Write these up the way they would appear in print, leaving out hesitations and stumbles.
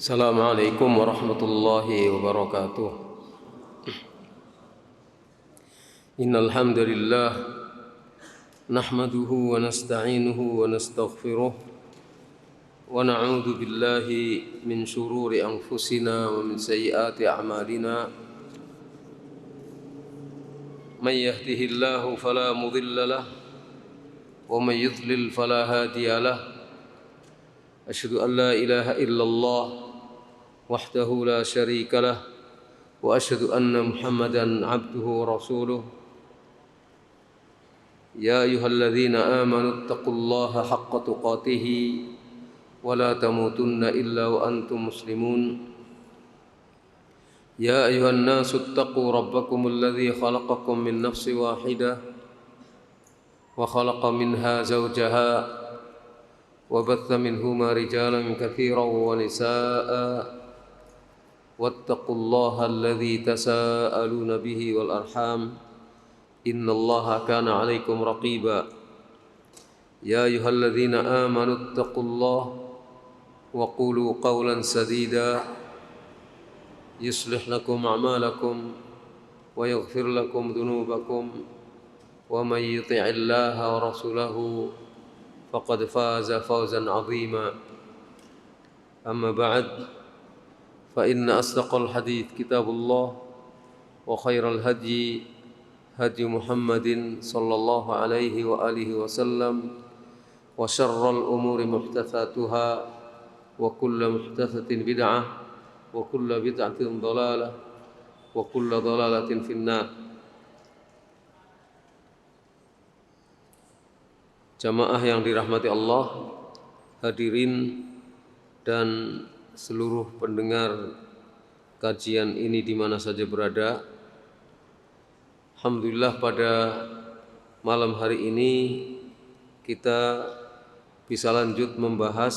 Assalamualaikum warahmatullahi wabarakatuh. Innal hamdalillah nahmaduhu wa nasta'inuhu wa nastaghfiruh wa na'udzu billahi min shururi anfusina wa min sayyiati a'malina. Man yahdihillahu fala mudilla lahu wa man yudlil fala hadiya lahu. Asyhadu an la ilaha illallah wahdahu la syarika lah wa asyhadu anna Muhammadan abduhu wa rasuluh. Ya ayyuhalladzina amanu taqullaha haqqa tuqatih wa la tamutunna illa wa antum muslimun. Ya ayyuhan nasu taqu rabbakumul ladzi khalaqakum min nafsin wahidah wa khalaqa minha zawjaha wa batha minhuma rijalan katsiran wa nisaa'a. واتقوا الله الذي تساءلون به والأرحام إن الله كان عليكم رقيبا يا أيها الذين آمنوا اتقوا الله وقولوا قولا سديدا يصلح لكم أعمالكم ويغفر لكم ذنوبكم ومن يطع الله ورسوله فقد فاز فوزا عظيما أما بعد فإن أصدق الحديث كتاب الله وخير الهدي هدي محمد صلى الله عليه وآله وسلم وشر الأمور محدثاتها وكل محدثة بدعة وكل بدعة ضلالة وكل ضلالة في النار. Jamaah yang dirahmati Allah, hadirin dan seluruh pendengar kajian ini di mana saja berada. Alhamdulillah pada malam hari ini kita bisa lanjut membahas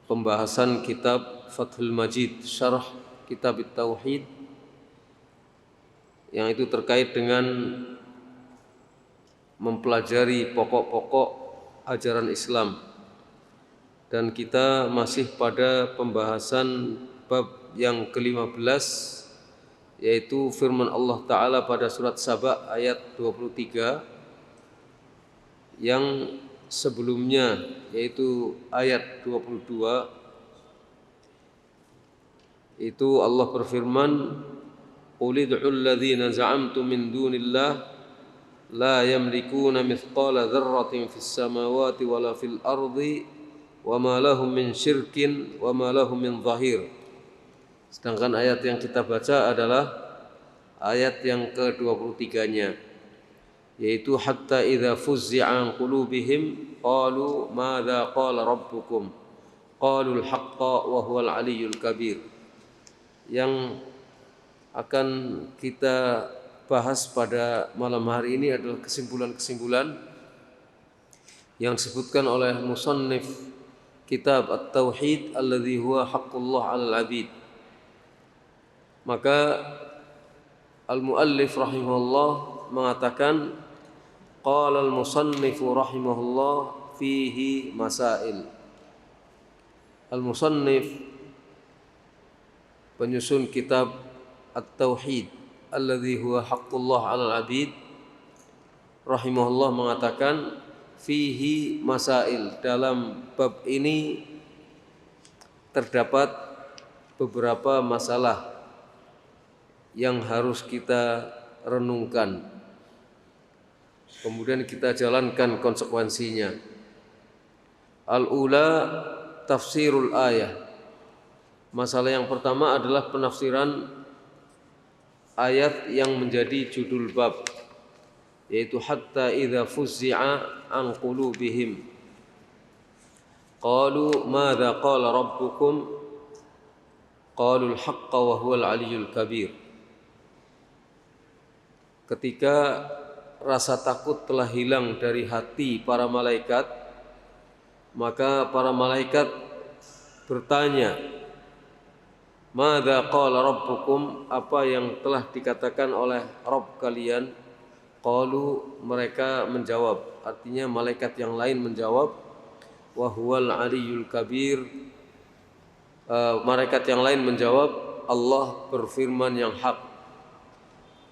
pembahasan kitab Fathul Majid Syarah Kitab Tauhid, yang itu terkait dengan mempelajari pokok-pokok ajaran Islam. Dan kita masih pada pembahasan bab yang ke-15, yaitu firman Allah Ta'ala pada surat Saba ayat 23, yang sebelumnya yaitu ayat 22, itu Allah berfirman, qul ud'ul ladzina za'amtum min dunillah la yamlikuna mithqala dzarratin fis samawati wala fil ardi wa ma lahum min syirkin wa ma lahum min zahir. Sedangkan ayat yang kita baca adalah ayat yang ke-23-nya, yaitu hatta idza fuzzi'a an qulubihim qalu madza qala rabbukum qalu al-haqqa wa huwal aliyyul kabir. Yang akan kita bahas pada malam hari ini adalah kesimpulan-kesimpulan yang disebutkan oleh musannif Kitab At-Tauhid alladzi huwa haqqullah 'alal 'abid. Maka al-muallif rahimahullah mengatakan, qala al-musannif rahimahullah fihi masail. Al-musannif penyusun kitab At-Tauhid alladzi huwa haqqullah 'alal 'abid rahimahullah mengatakan, fihi masail, dalam bab ini terdapat beberapa masalah yang harus kita renungkan, kemudian kita jalankan konsekuensinya. Al-ula tafsirul ayah. Masalah yang pertama adalah penafsiran ayat yang menjadi judul bab, yaitu hatta idza fuzzi'a an qulubihim qalu madza qala rabbukum qalu al-haqqa wa huwal aliyyul kabir. Ketika rasa takut telah hilang dari hati para malaikat, maka para malaikat bertanya, madza qala rabbukum, apa yang telah dikatakan oleh Rabb kalian? Qalu, mereka menjawab, artinya malaikat yang lain menjawab, wa huwal aliyyul kabir. Malaikat yang lain menjawab, Allah berfirman yang hak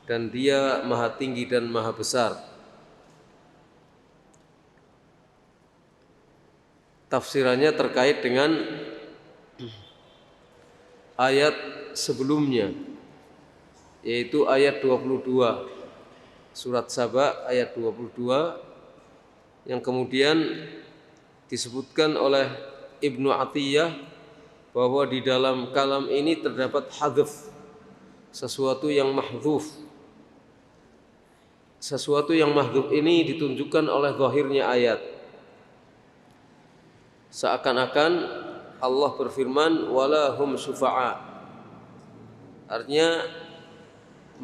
dan Dia maha tinggi dan maha besar. Tafsirannya terkait dengan ayat sebelumnya, yaitu ayat 22 surat Saba ayat 22, yang kemudian disebutkan oleh Ibnu Atiyah bahwa di dalam kalam ini terdapat hadzf, sesuatu yang mahdzuf. Sesuatu yang mahdzuf ini ditunjukkan oleh zahirnya ayat. Seakan-akan Allah berfirman wala hum syufa'a. Artinya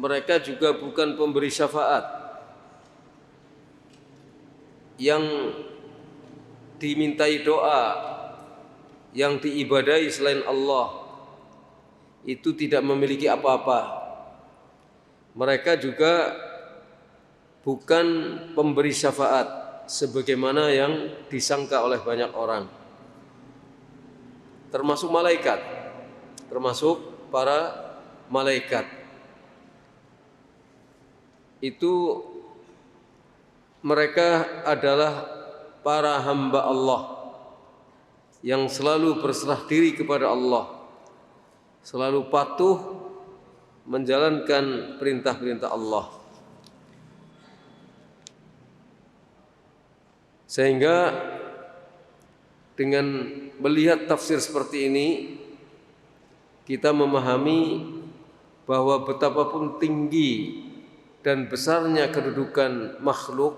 mereka juga bukan pemberi syafaat yang dimintai doa, yang diibadahi selain Allah, itu tidak memiliki apa-apa. Mereka juga bukan pemberi syafaat sebagaimana yang disangka oleh banyak orang, termasuk malaikat, termasuk para malaikat. Itu mereka adalah para hamba Allah yang selalu berserah diri kepada Allah, selalu patuh menjalankan perintah-perintah Allah. Sehingga dengan melihat tafsir seperti ini, kita memahami bahwa betapapun tinggi dan besarnya kedudukan makhluk,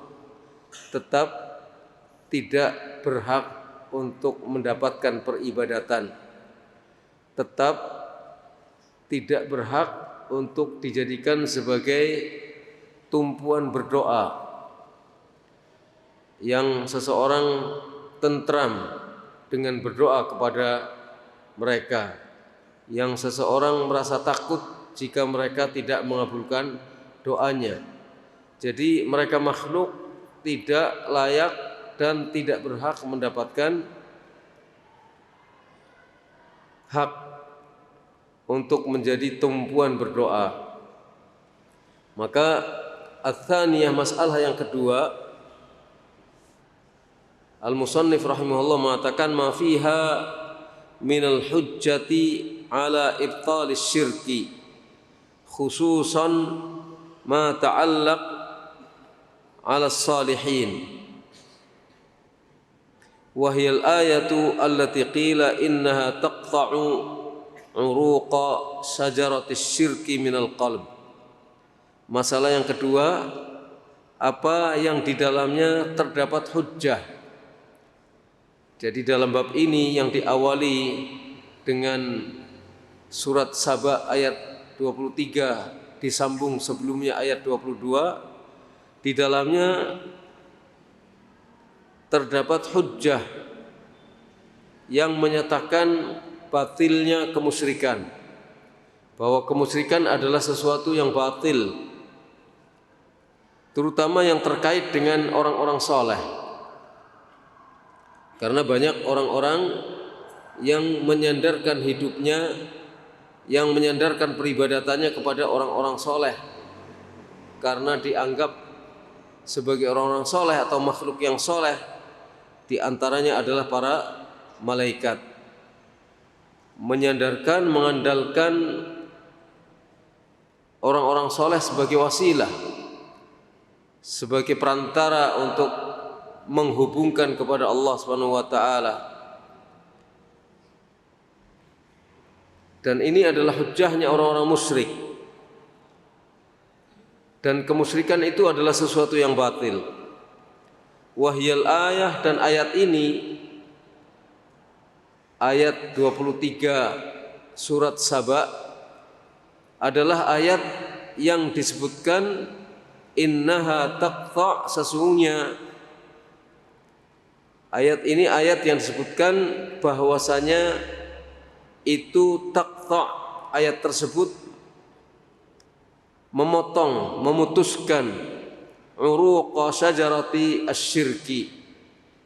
tetap tidak berhak untuk mendapatkan peribadatan, tetap tidak berhak untuk dijadikan sebagai tumpuan berdoa yang seseorang tentram dengan berdoa kepada mereka, yang seseorang merasa takut jika mereka tidak mengabulkan doanya. Jadi mereka makhluk tidak layak dan tidak berhak mendapatkan hak untuk menjadi tumpuan berdoa. Maka ats-tsaniyah, masalah yang kedua, al-musannif rahimahullah mengatakan ma fiha minal hujjati ala ibtalis syirki, khususan ma ta'allaq ala salihin. Wahyal ayatu allati qila innaha taqta'u uruqa syajaratis syirki minal qalb. Masalah yang kedua, apa yang di dalamnya terdapat hujjah. Jadi dalam bab ini yang diawali dengan surat Saba ayat 23 disambung sebelumnya ayat 22, di dalamnya terdapat hujjah yang menyatakan batilnya kemusyrikan, bahwa kemusyrikan adalah sesuatu yang batil, terutama yang terkait dengan orang-orang soleh. Karena banyak orang-orang yang menyandarkan hidupnya, yang menyandarkan peribadatannya kepada orang-orang soleh, karena dianggap sebagai orang-orang soleh atau makhluk yang soleh. Di antaranya adalah para malaikat. Menyandarkan, mengandalkan orang-orang soleh sebagai wasilah, sebagai perantara untuk menghubungkan kepada Allah Subhanahu wa taala. Dan ini adalah hujjahnya orang-orang musyrik. Dan kemusyrikan itu adalah sesuatu yang batil. Wahyal ayah, dan ayat ini, ayat 23 surat Saba, adalah ayat yang disebutkan innaha taqta', sesungguhnya ayat ini ayat yang disebutkan bahwasanya itu taqta', ayat tersebut memotong, memutuskan uruqa syajarati asyirki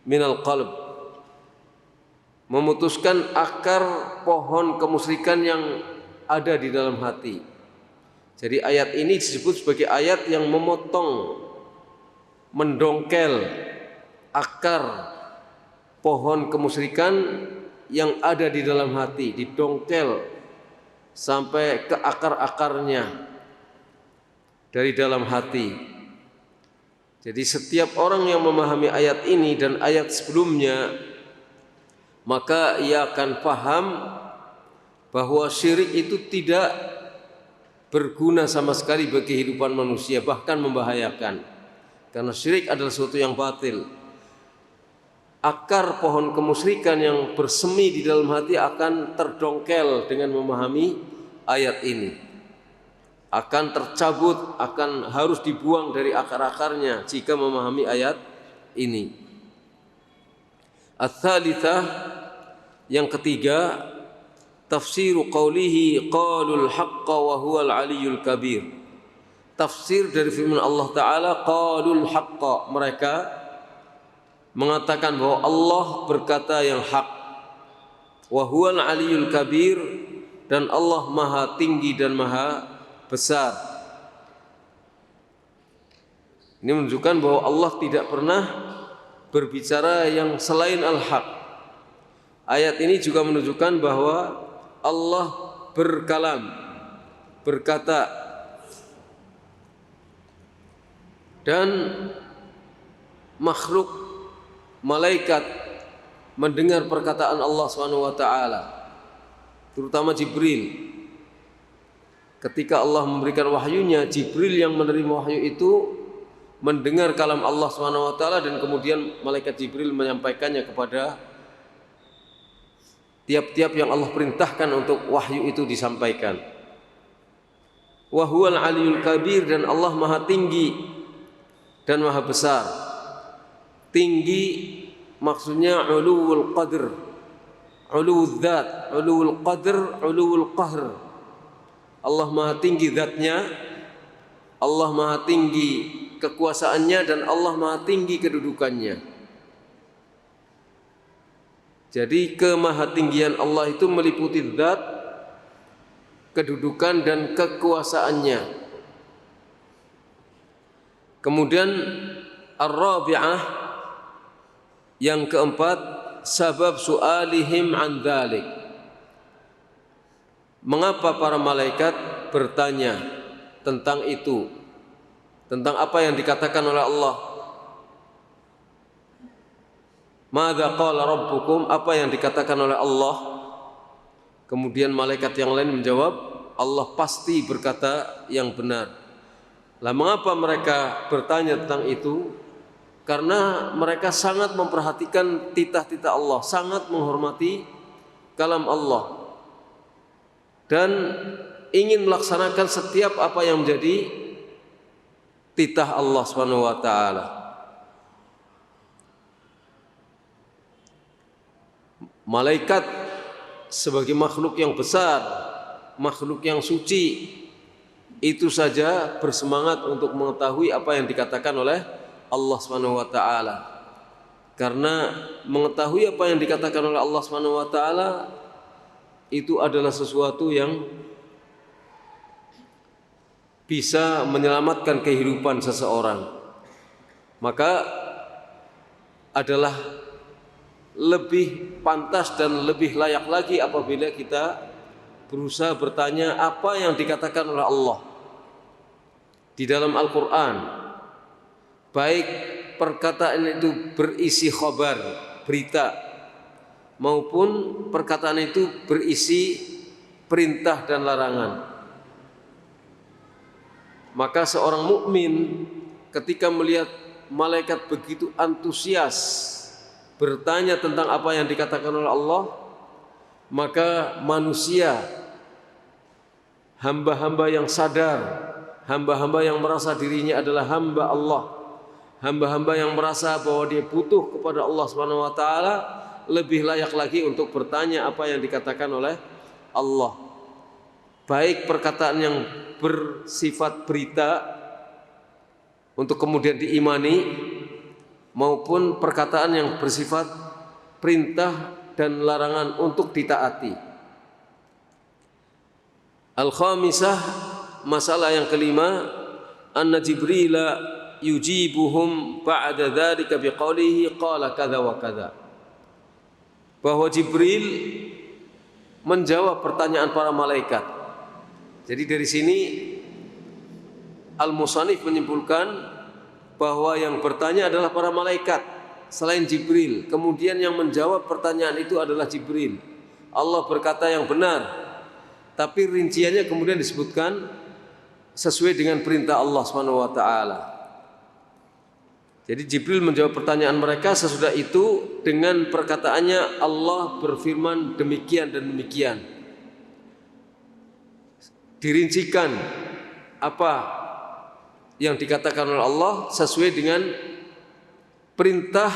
minal qalb, memutuskan akar pohon kemusyrikan yang ada di dalam hati. Jadi ayat ini disebut sebagai ayat yang memotong, mendongkel akar pohon kemusyrikan yang ada di dalam hati, didongkel sampai ke akar-akarnya dari dalam hati. Jadi setiap orang yang memahami ayat ini dan ayat sebelumnya, maka ia akan paham bahwa syirik itu tidak berguna sama sekali bagi kehidupan manusia, bahkan membahayakan. Karena syirik adalah sesuatu yang batil. Akar pohon kemusyrikan yang bersemi di dalam hati akan terdongkel dengan memahami ayat ini. Akan tercabut, akan harus dibuang dari akar-akarnya jika memahami ayat ini. Ats-tsalitsah, yang ketiga, tafsiru qaulihi qalul haqqa wa huwal aliyyul kabir. Tafsir dari firman Allah Ta'ala, qalul haqqa, mereka mengatakan bahwa Allah berkata yang hak, wa huwal aliyyul kabir, dan Allah maha tinggi dan maha besar. Ini menunjukkan bahwa Allah tidak pernah berbicara yang selain al-haq. Ayat ini juga menunjukkan bahwa Allah berkalam, berkata, dan makhluk malaikat mendengar perkataan Allah SWT, terutama Jibril. Ketika Allah memberikan wahyunya, Jibril yang menerima wahyu itu mendengar kalam Allah SWT, dan kemudian malaikat Jibril menyampaikannya kepada tiap-tiap yang Allah perintahkan untuk wahyu itu disampaikan. Wa huwal aliyyul kabir, dan Allah maha tinggi dan maha besar. Tinggi maksudnya uluwul qadr, uluwul dzat, uluwul qadr, uluwul qahr. Allah maha tinggi zatnya, Allah maha tinggi kekuasaannya, dan Allah maha tinggi kedudukannya. Jadi kemahatinggian Allah itu meliputi zat, kedudukan, dan kekuasaannya. Kemudian ar-rabi'ah, yang keempat, sabab su'alihim an dzalik. Mengapa para malaikat bertanya tentang itu, tentang apa yang dikatakan oleh Allah? Madza qala rabbukum, apa yang dikatakan oleh Allah? Kemudian malaikat yang lain menjawab, Allah pasti berkata yang benar. Lah mengapa mereka bertanya tentang itu? Karena mereka sangat memperhatikan titah-titah Allah, sangat menghormati kalam Allah, dan ingin melaksanakan setiap apa yang menjadi titah Allah Subhanahu wa taala. Malaikat sebagai makhluk yang besar, makhluk yang suci, itu saja bersemangat untuk mengetahui apa yang dikatakan oleh Allah Subhanahu wa taala. Karena mengetahui apa yang dikatakan oleh Allah Subhanahu wa taala itu adalah sesuatu yang bisa menyelamatkan kehidupan seseorang. Maka adalah lebih pantas dan lebih layak lagi apabila kita berusaha bertanya apa yang dikatakan oleh Allah di dalam Al-Quran, baik perkataan itu berisi khabar, berita, maupun perkataan itu berisi perintah dan larangan. Maka seorang mukmin ketika melihat malaikat begitu antusias bertanya tentang apa yang dikatakan oleh Allah, maka manusia, hamba-hamba yang sadar, hamba-hamba yang merasa dirinya adalah hamba Allah, hamba-hamba yang merasa bahwa dia butuh kepada Allah Subhanahu wa taala, lebih layak lagi untuk bertanya apa yang dikatakan oleh Allah. Baik perkataan yang bersifat berita untuk kemudian diimani, maupun perkataan yang bersifat perintah dan larangan untuk ditaati. Al-khamisah, masalah yang kelima, anna Jibril yujibuhum ba'da dzalika biqaulihi qala kadza wa kadza. Bahwa Jibril menjawab pertanyaan para malaikat. Jadi dari sini Al-Musannif menyimpulkan bahwa yang bertanya adalah para malaikat selain Jibril. Kemudian yang menjawab pertanyaan itu adalah Jibril. Allah berkata yang benar, tapi rinciannya kemudian disebutkan sesuai dengan perintah Allah Subhanahu wa taala. Jadi Jibril menjawab pertanyaan mereka, sesudah itu dengan perkataannya Allah berfirman demikian dan demikian. Dirincikan apa yang dikatakan oleh Allah sesuai dengan perintah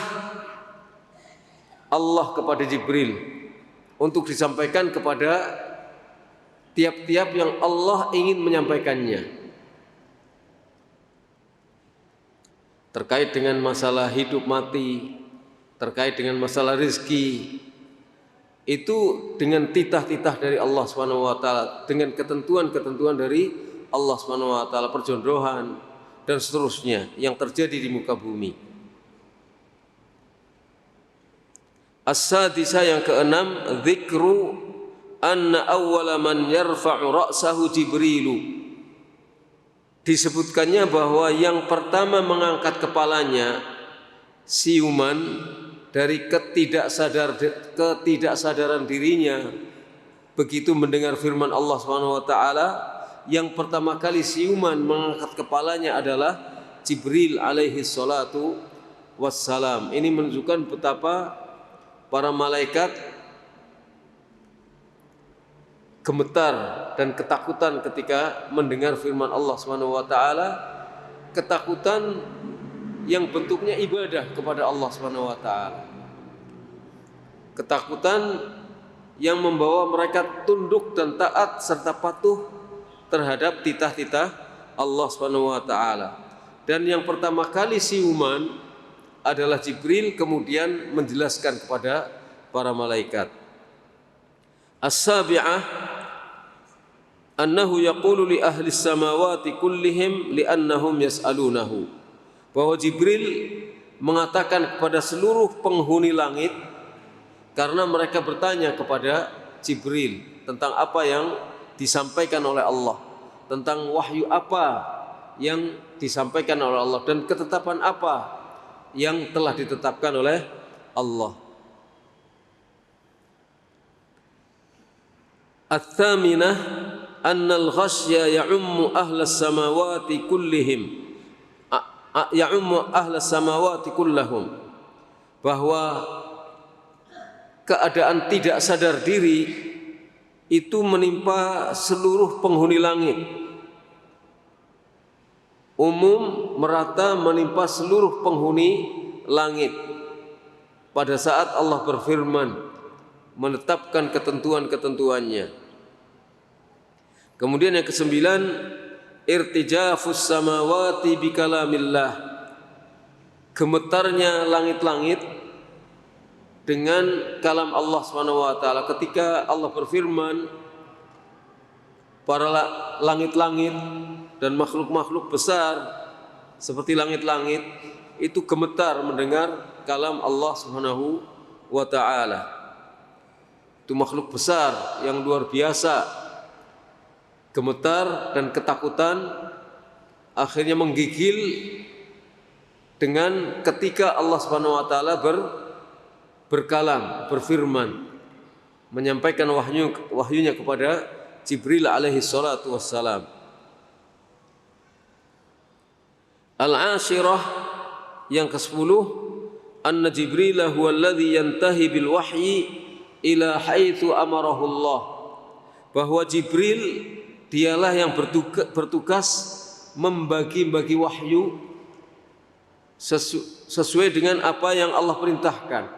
Allah kepada Jibril untuk disampaikan kepada tiap-tiap yang Allah ingin menyampaikannya. Terkait dengan masalah hidup mati, terkait dengan masalah rezeki, itu dengan titah-titah dari Allah Subhanahu wa taala, dengan ketentuan-ketentuan dari Allah Subhanahu wa taala, perjodohan dan seterusnya yang terjadi di muka bumi. As-sadisah, yang keenam, dzikru anna awwala man yarfa'u ra'sahu Jibrilu. Disebutkannya bahwa yang pertama mengangkat kepalanya siuman dari ketidaksadaran dirinya begitu mendengar firman Allah Subhanahu wa taala. Yang pertama kali siuman mengangkat kepalanya adalah Jibril alaihi salatu wassalam. Ini menunjukkan betapa para malaikat gemetar dan ketakutan ketika mendengar firman Allah Subhanahu wa taala, ketakutan yang bentuknya ibadah kepada Allah Subhanahu wa taala. Ketakutan yang membawa mereka tunduk dan taat serta patuh terhadap titah-titah Allah Subhanahu wa taala. Dan yang pertama kali siuman adalah Jibril, kemudian menjelaskan kepada para malaikat. As-sabi'ah annahu yaqulu li ahli samawati kullihim li'annahum yas'alunahu. Bahwa Jibril mengatakan kepada seluruh penghuni langit karena mereka bertanya kepada Jibril tentang apa yang disampaikan oleh Allah, tentang wahyu apa yang disampaikan oleh Allah dan ketetapan apa yang telah ditetapkan oleh Allah. Ats-tsaminah annal ghasyya ya'ummu ahlas samawati kullihim ya'ummu ahlas samawati kullahum. Bahwa keadaan tidak sadar diri itu menimpa seluruh penghuni langit, umum, merata menimpa seluruh penghuni langit pada saat Allah berfirman menetapkan ketentuan-ketentuannya. Kemudian yang kesembilan, irtijafus samawati bikalamillah, gemetarnya langit-langit dengan kalam Allah Subhanahu wa taala. Ketika Allah berfirman, para langit-langit dan makhluk-makhluk besar seperti langit-langit itu gemetar mendengar kalam Allah Subhanahu wa taala. Itu makhluk besar yang luar biasa, gemetar dan ketakutan akhirnya menggigil dengan ketika Allah Subhanahu wa taala berkalam, berfirman, menyampaikan wahyunya kepada Jibril alaihi salatu wassalam. Al-ashirah, yang ke-10, anna Jibril huwa alladhi yantahi bil wahyi ila haitsu amarahu Allah. Bahwa Jibril dialah yang bertugas membagi-bagi wahyu sesuai dengan apa yang Allah perintahkan.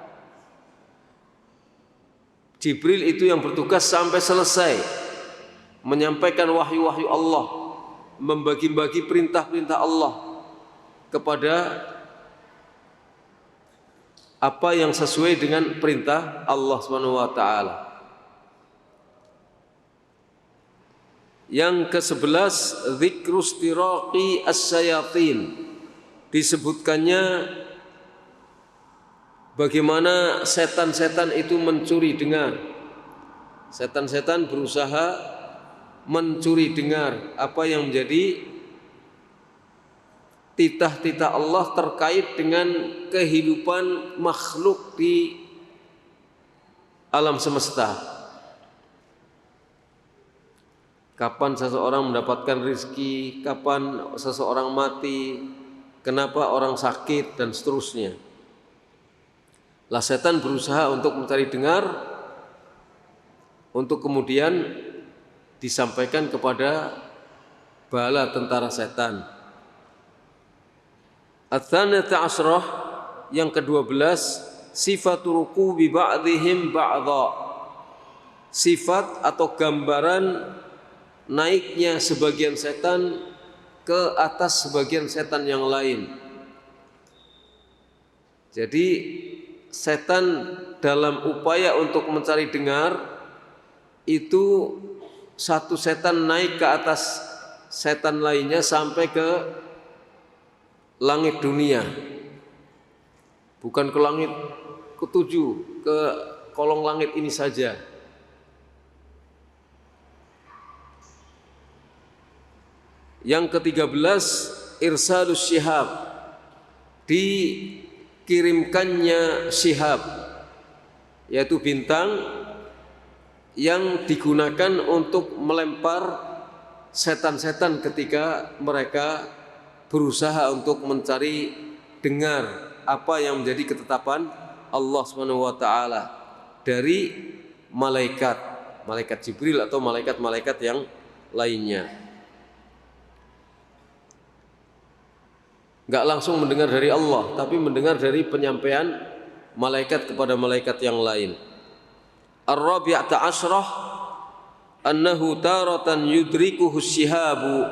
Jibril itu yang bertugas sampai selesai menyampaikan wahyu-wahyu Allah, membagi-bagi perintah-perintah Allah kepada apa yang sesuai dengan perintah Allah Subhanahu wa taala. Yang ke-11, dzikrus tiraqi as-sayatin. Disebutkannya bagaimana setan-setan itu mencuri dengar. Setan-setan berusaha mencuri dengar apa yang menjadi titah-titah Allah terkait dengan kehidupan makhluk di alam semesta. Kapan seseorang mendapatkan rizki, kapan seseorang mati, kenapa orang sakit, dan seterusnya. Lah setan berusaha untuk mencari dengar, untuk kemudian disampaikan kepada bala tentara setan. Ats-tsaniyata asyrah, yang ke-12, sifatul rukubi ba'dihim ba'dha. Sifat atau gambaran naiknya sebagian setan ke atas sebagian setan yang lain. Jadi setan dalam upaya untuk mencari dengar itu satu setan naik ke atas setan lainnya sampai ke langit dunia, bukan ke langit ketujuh, ke kolong langit ini saja. Yang ke-13, irsalus syihab, dikirimkannya syihab, yaitu bintang yang digunakan untuk melempar setan-setan ketika mereka berusaha untuk mencari dengar apa yang menjadi ketetapan Allah Subhanahu wa taala dari malaikat Jibril atau malaikat-malaikat yang lainnya. Enggak langsung mendengar dari Allah, tapi mendengar dari penyampaian malaikat kepada malaikat yang lain. Ar-rabi'ata asyrah, annahu taratan yudrikuhu syihabu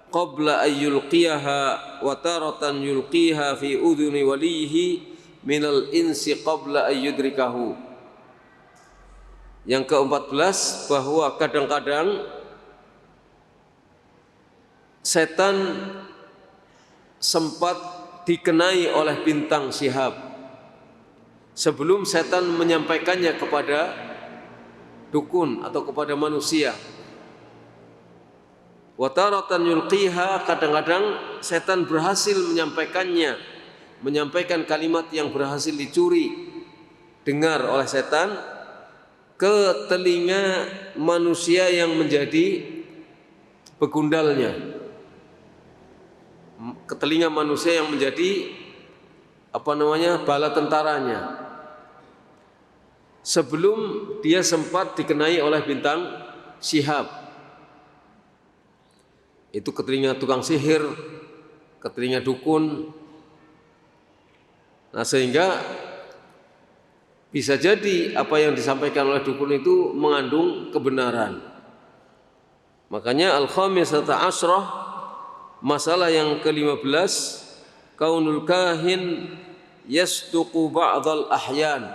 qabla an yulqiyaha wa taratan yulqiha fi udhuni walihi minal insi qabla an yudrikahu. Yang ke-14, bahwa kadang-kadang setan sempat dikenai oleh bintang syihab sebelum setan menyampaikannya kepada dukun atau kepada manusia. Wa taratan yulqiha, kadang-kadang setan berhasil menyampaikan kalimat yang berhasil dicuri dengar oleh setan ke telinga manusia yang menjadi begundalnya, ke telinga manusia yang menjadi bala tentaranya, sebelum dia sempat dikenai oleh bintang syihab. Itu ke telinga tukang sihir, ke telinga dukun. Nah, sehingga bisa jadi apa yang disampaikan oleh dukun itu mengandung kebenaran. Makanya al-khamisata asyrah, masalah yang ke-15, kaunul kahin yasduqu ba'dal ahyan.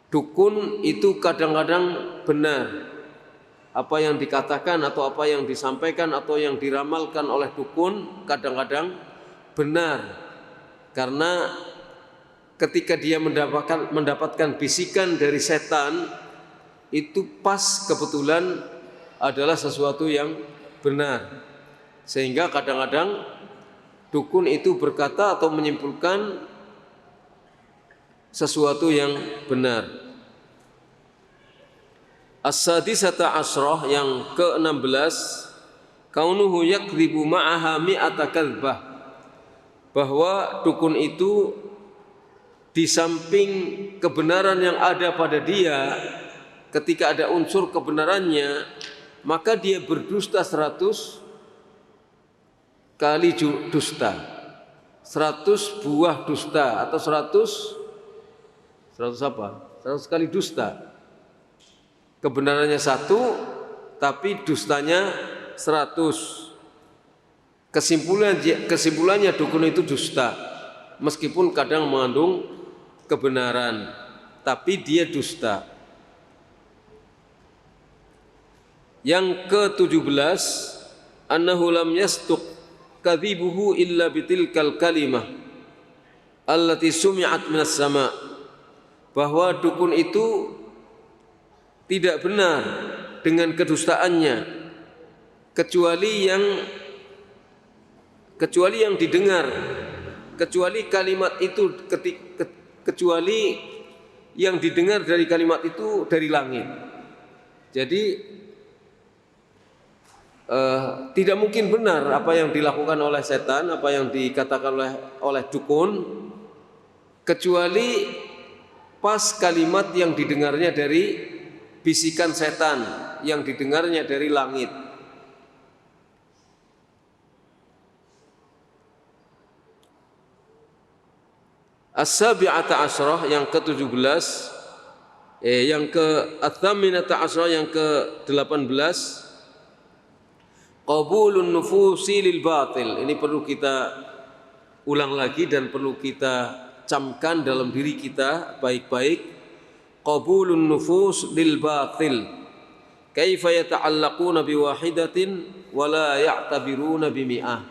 Dukun itu kadang-kadang benar. Apa yang dikatakan atau apa yang disampaikan atau yang diramalkan oleh dukun kadang-kadang benar, karena ketika dia mendapatkan bisikan dari setan itu pas kebetulan adalah sesuatu yang benar, sehingga kadang-kadang dukun itu berkata atau menyimpulkan sesuatu yang benar. As-sadisata asyrah, yang ke-16, kaunuhu yakdzibu ma'aha mi'ata kadzbah, bahwa dukun itu di samping kebenaran yang ada pada dia, ketika ada unsur kebenarannya, maka dia berdusta 100 kali dusta, 100 buah dusta, atau 100 apa? 100 kali dusta. Kebenarannya 1, tapi dustanya 100. Kesimpulannya dukun itu dusta, meskipun kadang mengandung kebenaran, tapi dia dusta. Yang ke-17, annahu lam yastuq kadhibuhu illa bitilkal kalimah allati sumi'at minas sama', bahwa dukun itu tidak benar dengan kedustaannya kecuali yang didengar, kecuali kalimat itu kecuali yang didengar dari kalimat itu dari langit. Jadi tidak mungkin benar apa yang dilakukan oleh setan, apa yang dikatakan oleh dukun, kecuali pas kalimat yang didengarnya dari bisikan setan, yang didengarnya dari langit. As-sabi'ata asyrah, yang ke-17, yang ke-athaminata asyrah, yang ke-18, qabulun nufusi lil batil. Ini perlu kita ulang lagi dan perlu kita camkan dalam diri kita baik-baik. Qabulun nufus lil batil, kaifa yata'allaquna biwahidatin wa la ya'tabiruna bimi'ah.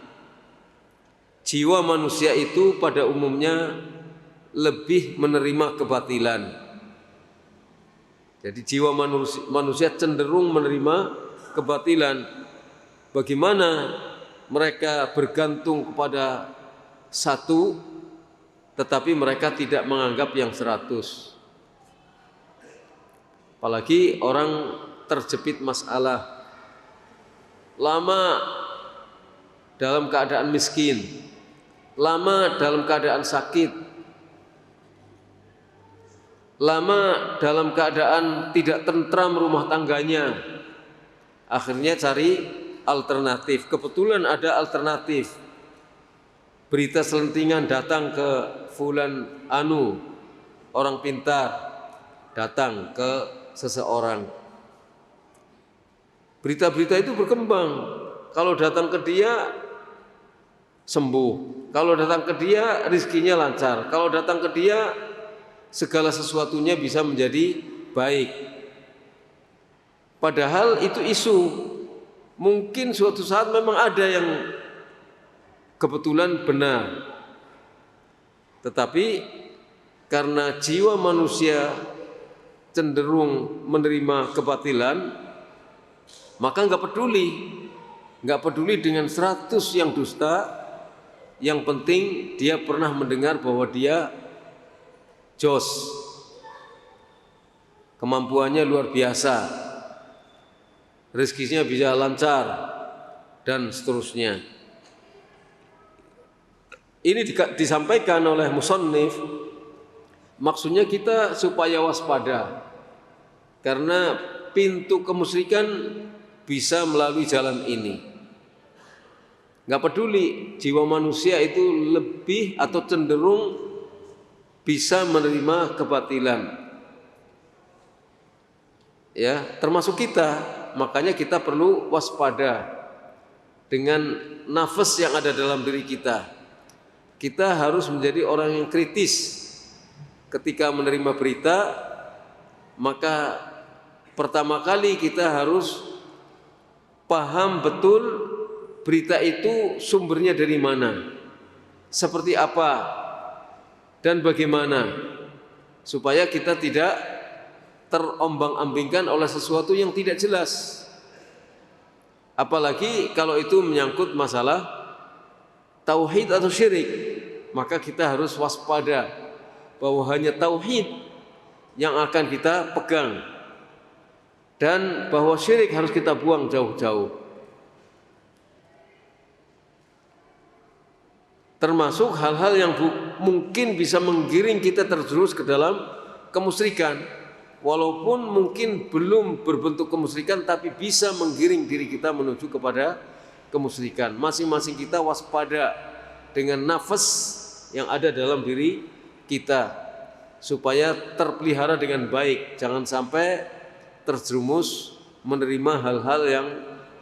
Jiwa manusia itu pada umumnya lebih menerima kebatilan. Jadi jiwa manusia cenderung menerima kebatilan. Bagaimana mereka bergantung kepada satu, tetapi mereka tidak menganggap yang 100. Apalagi orang terjepit masalah, lama dalam keadaan miskin, lama dalam keadaan sakit, lama dalam keadaan tidak tentram rumah tangganya, akhirnya cari alternatif. Kebetulan ada alternatif. Berita selentingan datang ke fulan anu, orang pintar datang ke seseorang. Berita-berita itu berkembang. Kalau datang ke dia sembuh, kalau datang ke dia rizkinya lancar, kalau datang ke dia segala sesuatunya bisa menjadi baik. Padahal itu isu. Mungkin suatu saat memang ada yang kebetulan benar, tetapi karena jiwa manusia cenderung menerima kebatilan, maka nggak peduli dengan 100 yang dusta. Yang penting dia pernah mendengar bahwa dia jos, kemampuannya luar biasa, rezekinya bisa lancar, dan seterusnya. Ini disampaikan oleh musannif, maksudnya kita supaya waspada, karena pintu kemusyrikan bisa melalui jalan ini. Nggak peduli, jiwa manusia itu lebih atau cenderung bisa menerima kebatilan, ya, termasuk kita. Makanya kita perlu waspada dengan nafas yang ada dalam diri kita. Kita harus menjadi orang yang kritis ketika menerima berita. Maka pertama kali kita harus paham betul berita itu sumbernya dari mana, seperti apa, dan bagaimana, supaya kita tidak terombang-ambingkan oleh sesuatu yang tidak jelas. Apalagi kalau itu menyangkut masalah tauhid atau syirik, maka kita harus waspada bahwa hanya tauhid yang akan kita pegang, dan bahwa syirik harus kita buang jauh-jauh. Termasuk hal-hal yang mungkin bisa menggiring kita terjerumus ke dalam kemusyrikan. Walaupun mungkin belum berbentuk kemusyrikan, tapi bisa menggiring diri kita menuju kepada kemusyrikan. Masing-masing kita waspada dengan nafas yang ada dalam diri kita, supaya terpelihara dengan baik. Jangan sampai terjerumus menerima hal-hal yang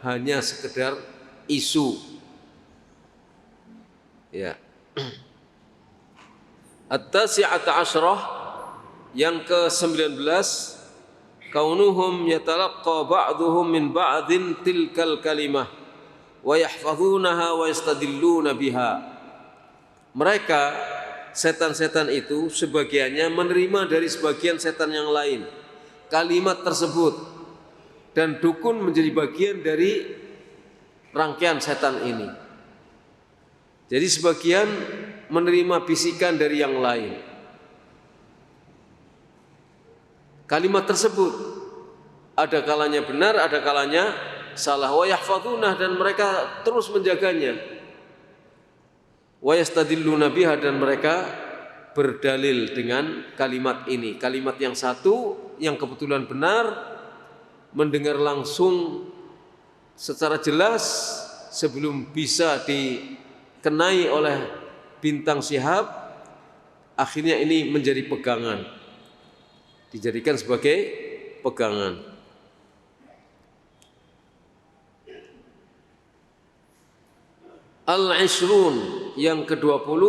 hanya sekedar isu. Ya. At-tasi'ata asyrah, yang ke-19, kaunuhum yatalaqqa ba'duhum min ba'din tilkal kalimah wa yahfazunaha wa yastadilluna biha. Mereka setan-setan itu sebagiannya menerima dari sebagian setan yang lain kalimat tersebut, dan dukun menjadi bagian dari rangkaian setan ini. Jadi sebagian menerima bisikan dari yang lain. Kalimat tersebut ada kalanya benar, ada kalanya salah. Wa yahfazunah, dan mereka terus menjaganya. Wa yastadilluna biha, dan mereka berdalil dengan kalimat ini. Kalimat yang satu yang kebetulan benar, mendengar langsung secara jelas sebelum bisa dikenai oleh bintang Syihab, akhirnya ini menjadi pegangan, dijadikan sebagai pegangan. Al-Ishrun, yang ke-20,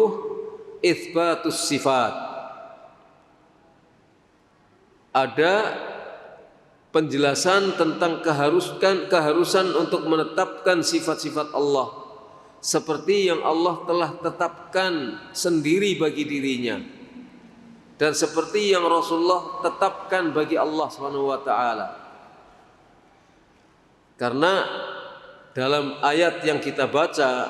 itsbatus sifat. Ada penjelasan tentang keharusan untuk menetapkan sifat-sifat Allah seperti yang Allah telah tetapkan sendiri bagi dirinya, dan seperti yang Rasulullah tetapkan bagi Allah SWT. Karena dalam ayat yang kita baca,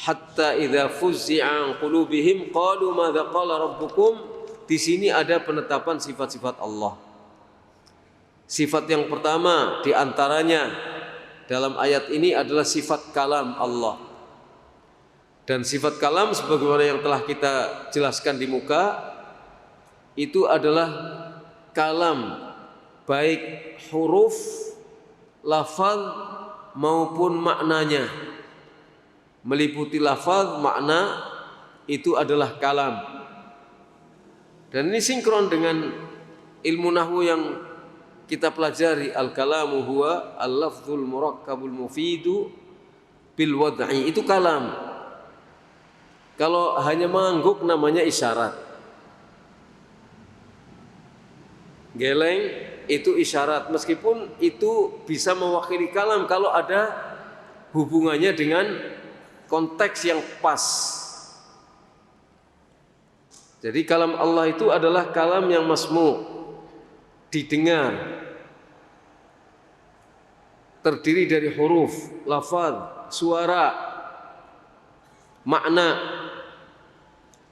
hatta idza fuzzi'a an qulubihim qalu madza qala rabbukum, di sini ada penetapan sifat-sifat Allah. Sifat yang pertama diantaranya dalam ayat ini adalah sifat kalam Allah. Dan sifat kalam sebagaimana yang telah kita jelaskan di muka, itu adalah kalam baik huruf, lafaz maupun maknanya. Meliputi lafaz, makna, itu adalah kalam. Dan ini sinkron dengan ilmu nahwu yang kita pelajari. Al-kalamu huwa al-lafzul murakkabul mufidu bil wad'i, itu kalam. Kalau hanya mengangguk namanya isyarat. Geleng itu isyarat, meskipun itu bisa mewakili kalam kalau ada hubungannya dengan konteks yang pas. Jadi kalam Allah itu adalah kalam yang masmu', didengar, terdiri dari huruf, lafaz, suara, makna.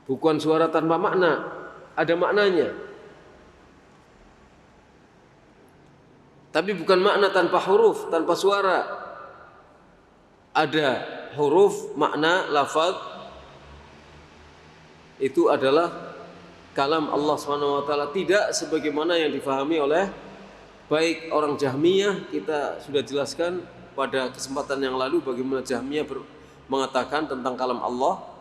Bukan suara tanpa makna, ada maknanya. Tapi bukan makna tanpa huruf, tanpa suara. Ada huruf, makna, lafaz. Itu adalah kalam Allah SWT, tidak sebagaimana yang difahami oleh baik orang Jahmiyah. Kita sudah jelaskan pada kesempatan yang lalu bagaimana Jahmiyah mengatakan tentang kalam Allah.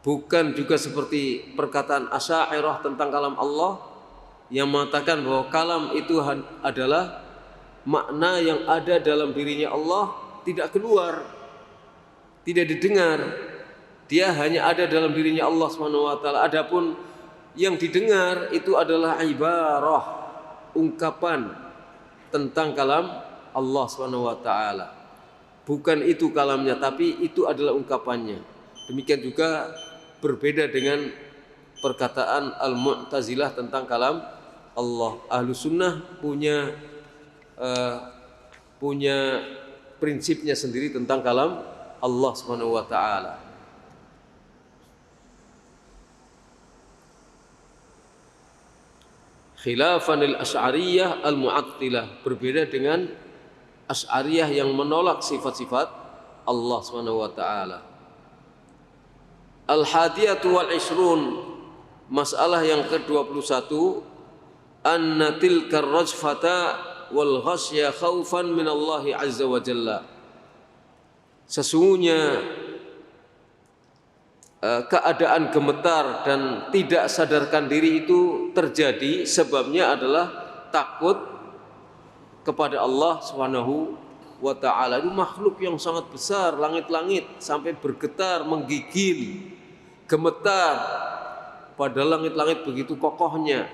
Bukan juga seperti perkataan Asy'ariyah tentang kalam Allah yang mengatakan bahwa kalam itu adalah makna yang ada dalam dirinya Allah, tidak keluar, tidak didengar. Dia hanya ada dalam dirinya Allah SWT. Adapun yang didengar itu adalah ibarah, ungkapan tentang kalam Allah SWT. Bukan itu kalamnya, tapi itu adalah ungkapannya. Demikian juga berbeda dengan perkataan Al-Mu'tazilah tentang kalam Allah. Ahlus Sunnah punya prinsipnya sendiri tentang kalam Allah SWT. Khilafanil Asy'ariyah al-Mu'attilah, berbeda dengan Asy'ariyah yang menolak sifat-sifat Allah SWT. Al-Hadiyatu wal Ishrun, masalah yang ke-21, anna tilkar rajfata wal ghasya khaufan min Allah azza wa jalla. Sesungguhnya keadaan gemetar dan tidak sadarkan diri itu terjadi, sebabnya adalah takut kepada Allah Subhanahu wa ta'ala. Itu makhluk yang sangat besar, langit-langit sampai bergetar, menggigil gemetar pada langit-langit begitu kokohnya,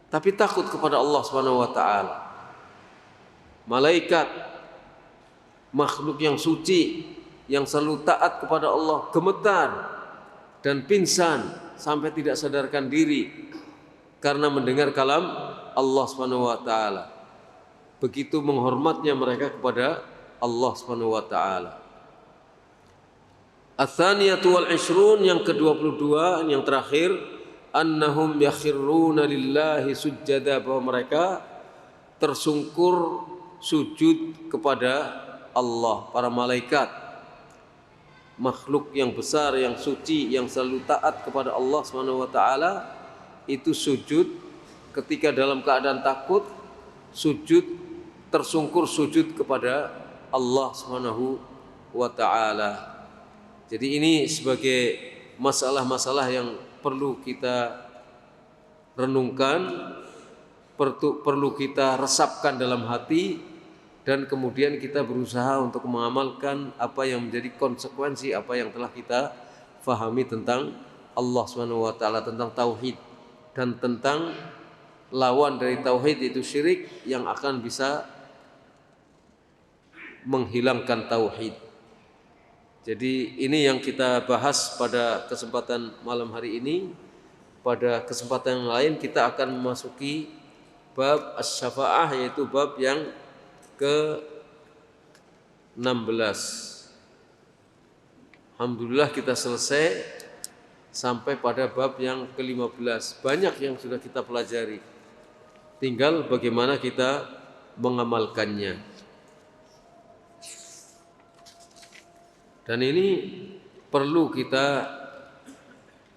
tapi takut kepada Allah Subhanahu wa taala. Malaikat, makhluk yang suci yang selalu taat kepada Allah, gemetar dan pingsan sampai tidak sadarkan diri karena mendengar kalam Allah Subhanahu wa taala. Begitu menghormatnya mereka kepada Allah Subhanahu wa taala. Ats-tsaniyatu wal 'ishrun, yang ke-22, yang terakhir, annahum yakhirruna lillahi sujada, bahwa mereka tersungkur sujud kepada Allah. Para malaikat, makhluk yang besar, yang suci, yang selalu taat kepada Allah Subhanahu wa taala, itu sujud ketika dalam keadaan takut, sujud, tersungkur sujud kepada Allah Subhanahu wa taala. Jadi ini sebagai masalah-masalah yang perlu kita renungkan, perlu kita resapkan dalam hati, dan kemudian kita berusaha untuk mengamalkan apa yang menjadi konsekuensi apa yang telah kita fahami tentang Allah Subhanahu wa taala, tentang tauhid, dan tentang lawan dari tauhid itu syirik yang akan bisa menghilangkan tauhid. Jadi ini yang kita bahas pada kesempatan malam hari ini. Pada kesempatan yang lain kita akan memasuki bab asy-syafa'ah, yaitu bab yang ke-16. Alhamdulillah kita selesai sampai pada bab yang ke-15. Banyak yang sudah kita pelajari. Tinggal bagaimana kita mengamalkannya. Dan ini perlu kita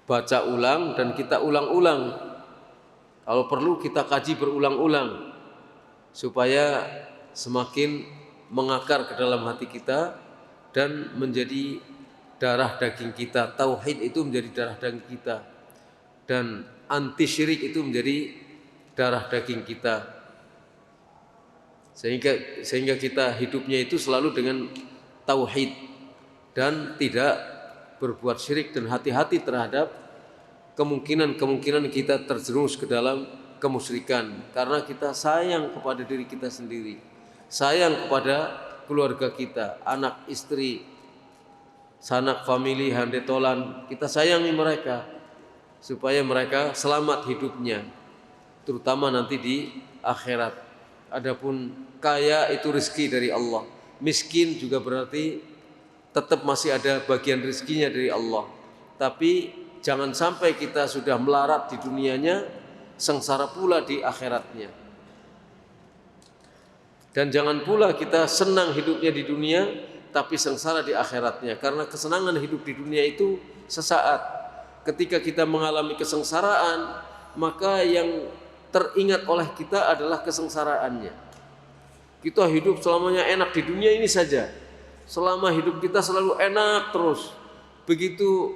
baca ulang dan kita ulang-ulang. Kalau perlu kita kaji berulang-ulang supaya semakin mengakar ke dalam hati kita dan menjadi darah daging kita. Tauhid itu menjadi darah daging kita, dan anti syirik itu menjadi darah daging kita. Sehingga kita hidupnya itu selalu dengan tauhid dan tidak berbuat syirik, dan hati-hati terhadap kemungkinan kita terjerumus ke dalam kemusyrikan, karena kita sayang kepada diri kita sendiri, sayang kepada keluarga kita, anak, istri, sanak famili, handetolan, kita sayangi mereka supaya mereka selamat hidupnya, terutama nanti di akhirat. Adapun kaya itu rezeki dari Allah, miskin juga berarti tetap masih ada bagian rezekinya dari Allah. Tapi jangan sampai kita sudah melarat di dunianya, sengsara pula di akhiratnya. Dan jangan pula kita senang hidupnya di dunia, tapi sengsara di akhiratnya. Karena kesenangan hidup di dunia itu sesaat. Ketika kita mengalami kesengsaraan, maka yang teringat oleh kita adalah kesengsaraannya. Kita hidup selamanya enak di dunia ini saja. Selama hidup kita selalu enak terus. Begitu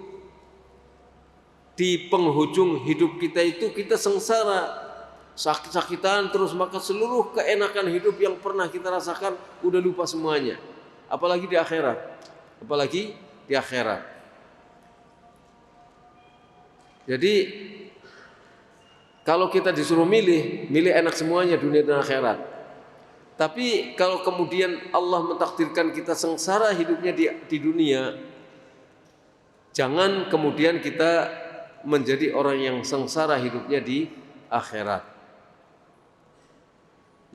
di penghujung hidup kita itu kita sengsara, sakit-sakitan terus, maka seluruh keenakan hidup yang pernah kita rasakan udah lupa semuanya. Apalagi di akhirat. Jadi kalau kita disuruh milih enak semuanya, dunia dan akhirat. Tapi kalau kemudian Allah mentakdirkan kita sengsara hidupnya di dunia, jangan kemudian kita menjadi orang yang sengsara hidupnya di akhirat.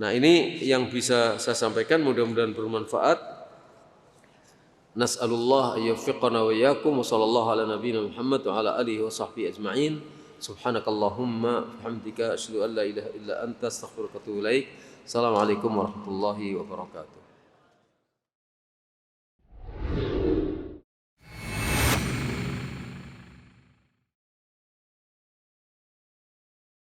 Nah, ini yang bisa saya sampaikan, mudah-mudahan bermanfaat. Nas'alullah ayyufiqana wa iyyakum, wa sallallahu ala nabiyina Muhammad wa ala alihi wa sahbihi ajma'in. Subhanakallahumma bihamdika asyhadu an la ilaha illa anta astaghfiruka wa atubu ilaik. Assalamualaikum warahmatullahi wabarakatuh.